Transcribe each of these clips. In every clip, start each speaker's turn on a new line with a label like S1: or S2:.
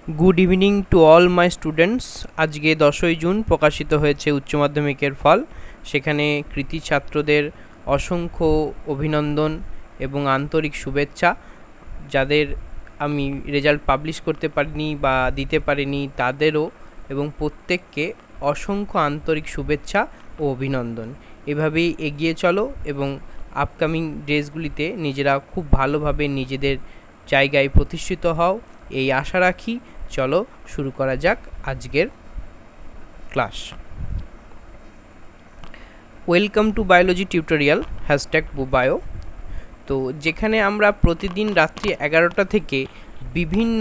S1: Good evening to all my students. আজকে 10ই June প্রকাশিত হয়েছে উচ্চ মাধ্যমিকের ফল। সেখানে কৃতী ছাত্রদের অসংখ্য অভিনন্দন এবং আন্তরিক শুভেচ্ছা। যাদের আমি রেজাল্ট পাবলিশ করতে পারিনি বা দিতে পারিনি তাদেরও এবং প্রত্যেককে অসংখ্য আন্তরিক শুভেচ্ছা ও অভিনন্দন। এভাবেই এগিয়ে চলো এবং আপকামিং ডেজগুলিতে নিজেরা খুব ভালোভাবে নিজেদের জায়গায় প্রতিষ্ঠিত হও, এই আশা রাখি। চলো শুরু করা যাক আজকের class. Welcome to biology tutorial #Bubio। তো যেখানে আমরা প্রতিদিন রাত্রি 11টা থেকে বিভিন্ন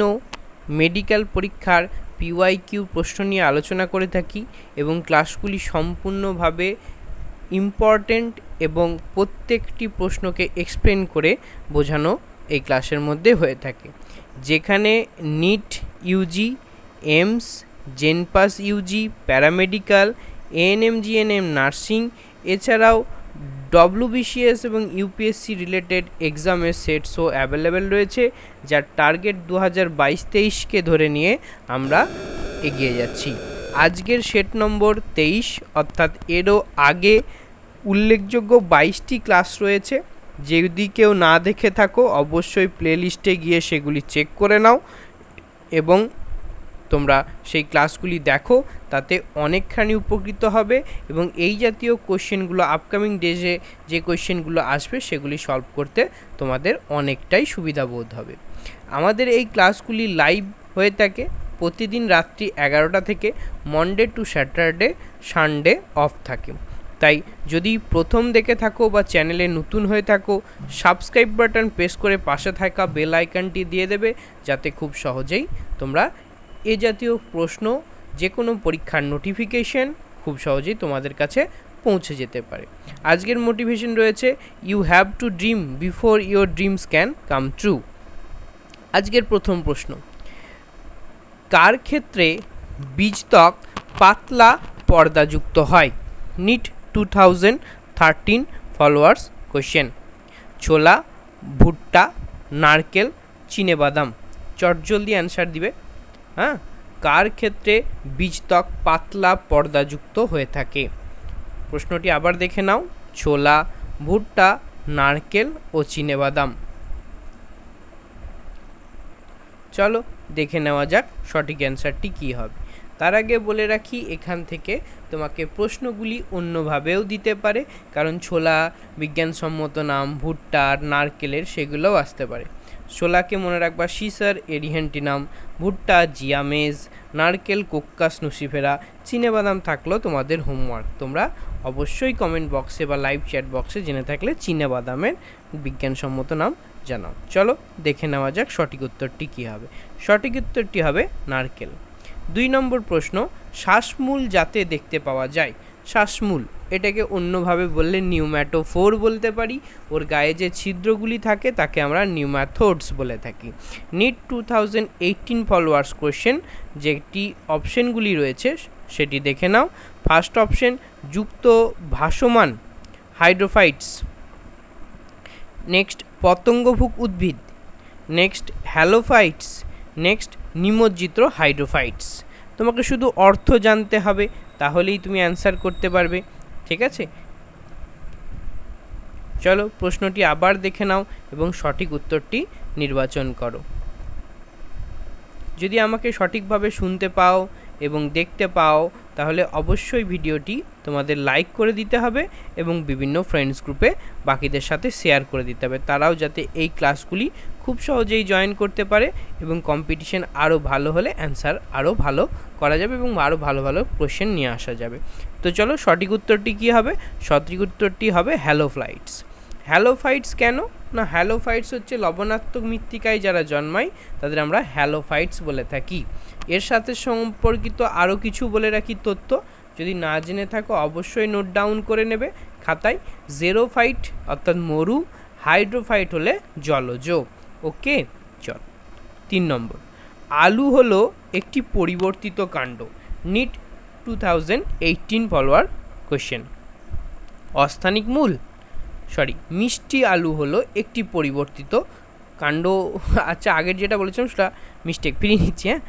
S1: মেডিকেল পরীক্ষার PYQ প্রশ্ন নিয়ে আলোচনা করে থাকি এবং ক্লাসগুলি সম্পূর্ণভাবে ইম্পর্ট্যান্ট এবং প্রত্যেকটি প্রশ্নকে এক্সপ্লেন করে বোঝানো এই ক্লাসের মধ্যে হয়ে থাকে। যেখানে NEET UG, AIIMS, JENPAS UG, paramedical, ANM, GNM, nursing, এছাড়াও WBCS এবং UPSC রিলেটেড এক্সামের সেটসও অ্যাভেলেবেল রয়েছে, যার টার্গেট 2022-23কে ধরে নিয়ে আমরা এগিয়ে যাচ্ছি। আজকের সেট নম্বর 23, অর্থাৎ এরও আগে উল্লেখযোগ্য 22টি ক্লাস রয়েছে। যদি কেউ না দেখে থাকো অবশ্যই প্লেলিস্টে গিয়ে সেগুলি চেক করে নাও এবং তোমরা সেই ক্লাসগুলি দেখো, তাতে অনেকখানি উপকৃত হবে এবং এই জাতীয় কোশ্চেনগুলো আপকামিং ডেজে যে কোশ্চেনগুলো আসবে সেগুলি সলভ করতে তোমাদের অনেকটাই সুবিধা বোধ হবে। আমাদের এই ক্লাসগুলি লাইভ হয়ে থাকে প্রতিদিন রাত্রি 11টা থেকে, Monday to Saturday, Sunday of থাকে। তাই যদি প্রথম দেখে থাকো বা চ্যানেলে নতুন হয়ে থাকো, সাবস্ক্রাইব বাটন প্রেস করে পাশে থাকা বেল আইকনটি দিয়ে দেবে, যাতে খুব সহজেই তোমরা এ জাতীয় প্রশ্ন, যে কোনো পরীক্ষার নোটিফিকেশন খুব সহজেই তোমাদের কাছে পৌঁছে যেতে পারে। আজকের মোটিভেশন রয়েছে you have to dream before your dreams can come true. আজকের প্রথম প্রশ্ন, কার ক্ষেত্রে বীজতক পাতলা পর্দাযুক্ত হয়? NEET 2013 followers question. ছোলা, ভুট্টা, নারকেল, চিনেবাদাম। চটজলদি অ্যান্সার দিবে। হ্যাঁ, কার ক্ষেত্রে বীজতক পাতলা পর্দাযুক্ত হয়ে থাকে? প্রশ্নটি আবার দেখে নাও। ছোলা, ভুট্টা, নারকেল ও চিনেবাদাম। চলো দেখে নেওয়া যাক সঠিক অ্যান্সারটি কী হবে। তার আগে বলে রাখি, এখান থেকে তোমাকে প্রশ্নগুলি অন্যভাবেও দিতে পারে, কারণ ছোলা বিজ্ঞানসম্মত নাম, ভুট্টা নারকেলের সেগুলোও আসতে পারে। ছোলাকে মনে রাখবা সিসার এরিহেন্টিনাম, ভুট্টা জিয়ামেজ, নারকেল কোক্কাস নুসিফেরা, চিনেবাদাম থাকলো তোমাদের হোমওয়ার্ক। তোমরা অবশ্যই কমেন্ট বক্সে বা লাইভ চ্যাট বক্সে জেনে থাকলে চিনেবাদামের বিজ্ঞানসম্মত নাম জানাও। চলো দেখে নেওয়া যাক সঠিক উত্তরটি কী হবে। সঠিক উত্তরটি হবে নারকেল। 2 নম্বর প্রশ্ন, শ্বাসমূল যাতে দেখতে পাওয়া যায়। শ্বাসমূল, এটাকে অন্যভাবে বললে নিউম্যাটোফোর বলতে পারি। ওর গায়ে যে ছিদ্রগুলি থাকে তাকে আমরা নিউম্যাথোডস বলে থাকি। নিট 2018 ফলোয়ার্স কোয়েশ্চেন, যেটি অপশনগুলি রয়েছে সেটি দেখে নাও। ফার্স্ট অপশন যুক্ত ভাসমান হাইড্রোফাইটস, নেক্সট পতঙ্গভুক উদ্ভিদ, নেক্সট হ্যালোফাইটস, নেক্সট নিমজ্জিত হাইড্রোফাইটস। তোমাকে শুধু অর্থ জানতে হবে, তাহলেই তুমি অ্যান্সার করতে পারবে। ঠিক আছে, চলো প্রশ্নটি আবার দেখে নাও এবং সঠিক উত্তরটি নির্বাচন করো। যদি আমাকে সঠিকভাবে শুনতে পাও এবং দেখতে পাও, তাহলে অবশ্যই ভিডিওটি তোমাদের লাইক করে দিতে হবে এবং বিভিন্ন ফ্রেন্ডস গ্রুপে বাকিদের সাথে শেয়ার করে দিতে হবে, তারাও যাতে এই ক্লাসগুলি খুব সহজেই জয়েন করতে পারে এবং কম্পিটিশন আরও ভালো হলে অ্যান্সার আরও ভালো করা যাবে এবং আরও ভালো ভালো কোশ্চেন নিয়ে আসা যাবে। তো চলো সঠিক উত্তরটি কী হবে? সঠিক উত্তরটি হবে হ্যালোফাইটস। হ্যালোফাইটস কেন না, হ্যালোফাইটস হচ্ছে লবণাত্মক মৃত্তিকায় যারা জন্মায় তাদের আমরা হ্যালোফাইটস বলে থাকি। এর সাথে সম্পর্কিত আরও কিছু বলে রাখি তথ্য, যদি না জেনে থাকো অবশ্যই নোট ডাউন করে নেবে খাতায়। জেরোফাইট অর্থাৎ মরু, হাইড্রোফাইট হলে জলজ। ওকে, চল 3 নম্বর, আলু হলো একটি পরিবর্তিত কাণ্ড। NEET 2018 follower question. অস্থানিক মূল, মিষ্টি আলু হলো একটি পরিবর্তিত কাণ্ড, আচ্ছা আগের যেটা বলেছিলাম সেটা মিস্টেক, ফিরিয়ে নিচ্ছি। হ্যাঁ,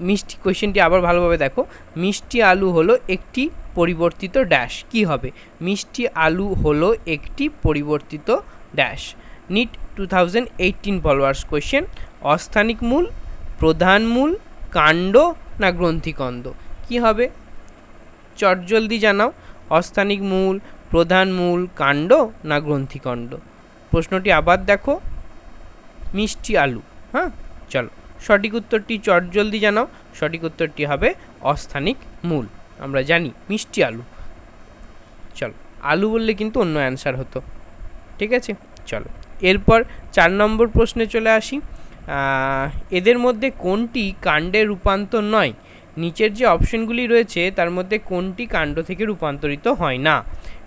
S1: মিষ্টি কোয়েশ্চেনটি আবার ভালোভাবে দেখো। মিষ্টি আলু হলো একটি পরিবর্তিত ড্যাশ, কি হবে? মিষ্টি আলু হলো একটি পরিবর্তিত ড্যাশ। নিট 2018 ফলোয়ার্স কোয়েশ্চেন, অস্থানিক মূল, প্রধান মূল, কাণ্ড না গ্রন্থিকন্দ, কি হবে? চটজলদি জানাও, অস্থানিক মূল, প্রধান মূল, কাণ্ড না গ্রন্থিকন্ড। প্রশ্নটি আবার দেখো, মিষ্টি আলু। হ্যাঁ, চলো সঠিক উত্তরটি চটজলদি জানাও। সঠিক উত্তরটি হবে অস্থানিক মূল। আমরা জানি মিষ্টি আলু। চলো, আলু বললে কিন্তু অন্য অ্যান্সার হতো, ঠিক আছে। চলো এরপর 4 নম্বর প্রশ্নে চলে আসি। এদের মধ্যে কোনটি কাণ্ডের রূপান্তর নয়? নিচের যে অপশনগুলি রয়েছে তার মধ্যে কোনটি কাণ্ড থেকে রূপান্তরিত হয় না?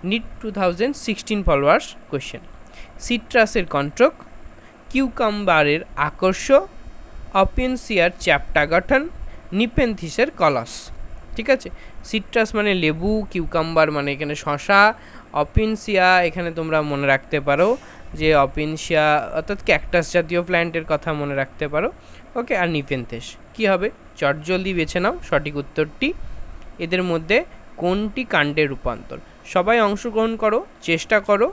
S1: নিট 2016 ফলোয়ার্স কোয়েশ্চেন, সিট্রাসের কন্ট্রক, কিউকাম্বারের আকর্ষ, অপিনসিয়ার চ্যাপ্টা গঠন, নিপেন্থিসের কলস। ঠিক আছে, সিট্রাস মানে লেবু, কিউকাম্বার মানে এখানে শশা, অপিনসিয়া এখানে তোমরা মনে রাখতে পারো যে অপিনসিয়া অর্থাৎ ক্যাকটাস জাতীয় প্ল্যান্টের কথা মনে রাখতে পারো। ওকে, আর নিপেন্থিস কি হবে? চটজলদি বেছে নাও সঠিক উত্তরটি। এদের মধ্যে কোনটি কাণ্ডের রূপান্তর? সবাই অংশগ্রহণ করো, চেষ্টা করো।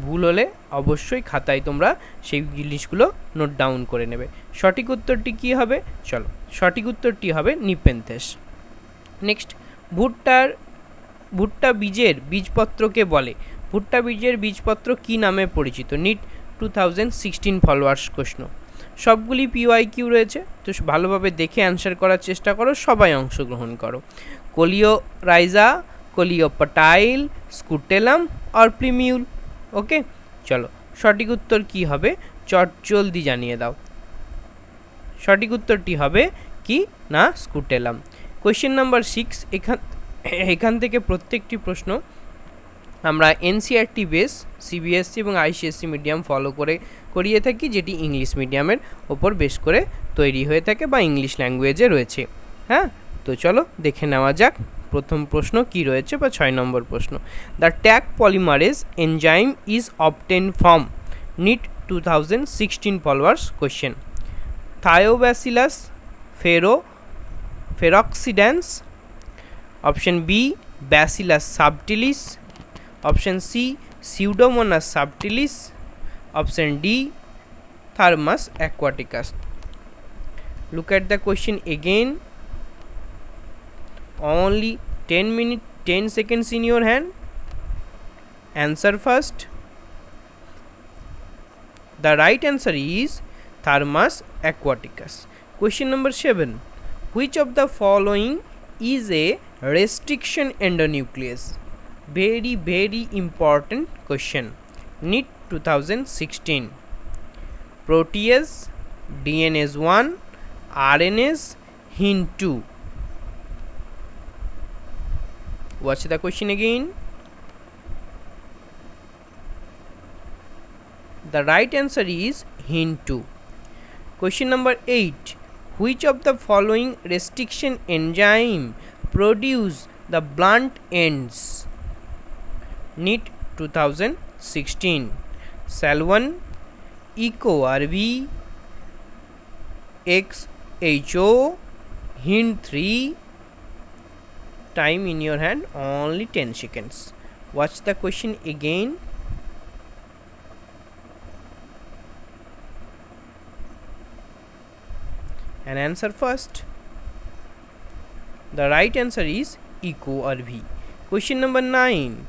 S1: ভুল হলে অবশ্যই খাতায় তোমরা সেই জিনিসগুলো নোট ডাউন করে নেবে। সঠিক উত্তরটি কি হবে? চলো, সঠিক উত্তরটি হবে নিপেন্থেস। নেক্সট, ভুট্টা বীজের বীজপত্রকে বলে? ভুট্টা বীজের বীজপত্র কি নামে পরিচিত? নিট 2016 ফলোয়ার্স প্রশ্ন। সবগুলি পিওয়াইকিউ রয়েছে, তো ভালোভাবে দেখে অ্যান্সার করার চেষ্টা করো, সবাই অংশগ্রহণ করো। কোলিওরাইজা, কোলিওপাটাইল, স্কুটেলাম আর প্রিমিউল। ওকে, চলো সঠিক উত্তর কি হবে চটজলদি জানিয়ে দাও। সঠিক উত্তরটি হবে কি না স্কুটেলাম। কোয়েশ্চেন নাম্বার 6, এখান থেকে প্রত্যেকটি প্রশ্ন আমরা এনসিআরটি বেস সিবিএসসি এবং আইসিএসসি মিডিয়াম ফলো করে করিয়ে থাকি, যেটি ইংলিশ মিডিয়ামের ওপর বেস করে তৈরি হয়ে থাকে বা ইংলিশ ল্যাঙ্গুয়েজে রয়েছে। হ্যাঁ, তো চলো দেখে নেওয়া যাক প্রথম প্রশ্ন কি রয়েছে বা 6 নম্বর প্রশ্ন। The Taq polymerase enzyme is obtained from? NEET 2016 followers question. Thiobacillus ferrooxidans, option B Bacillus subtilis, option C Pseudomonas subtilis, option D Thermus aquaticus. Look at the question again. Only 10 seconds in your hand. Answer first. The right answer is Thermus aquaticus. Question number 7. Which of the following is a restriction endonuclease? Very, very important question. NEET 2016. Protease, DNase 1, RNase, Hint2. Watch the question again. The right answer is Hint2. Question number 8. Which of the following restriction enzyme produce the blunt ends? NEET 2016. SAL1, EcoRB, XHO, Hint3. Time in your hand only 10 seconds. Watch the question again. And answer first. The right answer is EcoRB. Question number 9.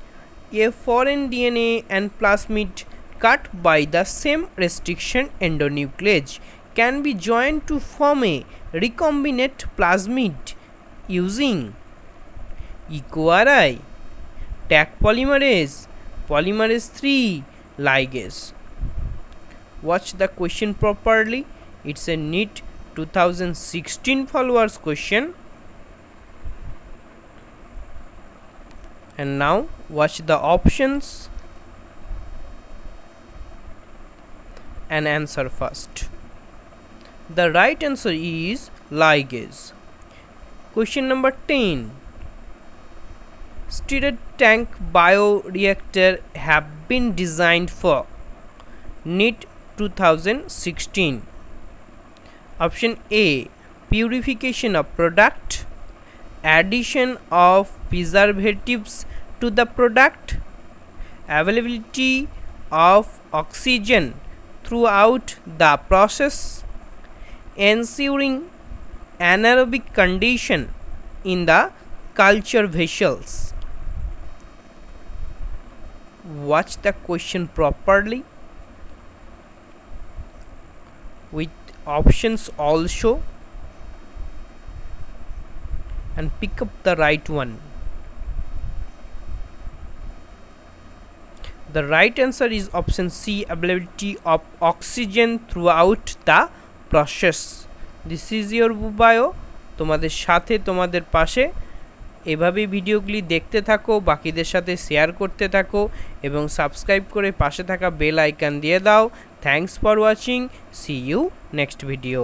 S1: A foreign DNA and plasmid cut by the same restriction endonuclease can be joined to form a recombinant plasmid using EcoRI, tag polymerase, polymerase 3 ligase. Watch the question properly. It's a NEET 2016 followers question. And now watch the options and answer first. The right answer is ligase. Question number 10. Stirred tank bioreactor have been designed for? NEET 2016. Option A, purification of product, addition of preservatives to the product, availability of oxygen throughout the process, ensuring anaerobic condition in the culture vessels. Watch the question properly with options also and pick up the right one. The right answer is option C, availability of oxygen throughout the process. This is your Bubio, তোমাদের সাথে তোমাদের পাশে। এভাবেই ভিডিওগুলি দেখতে থাকো, বাকিদের সাথে শেয়ার করতে থাকো এবং সাবস্ক্রাইব করে পাশে থাকা বেল আইকন দিয়ে দাও। Thanks for watching, see you next video.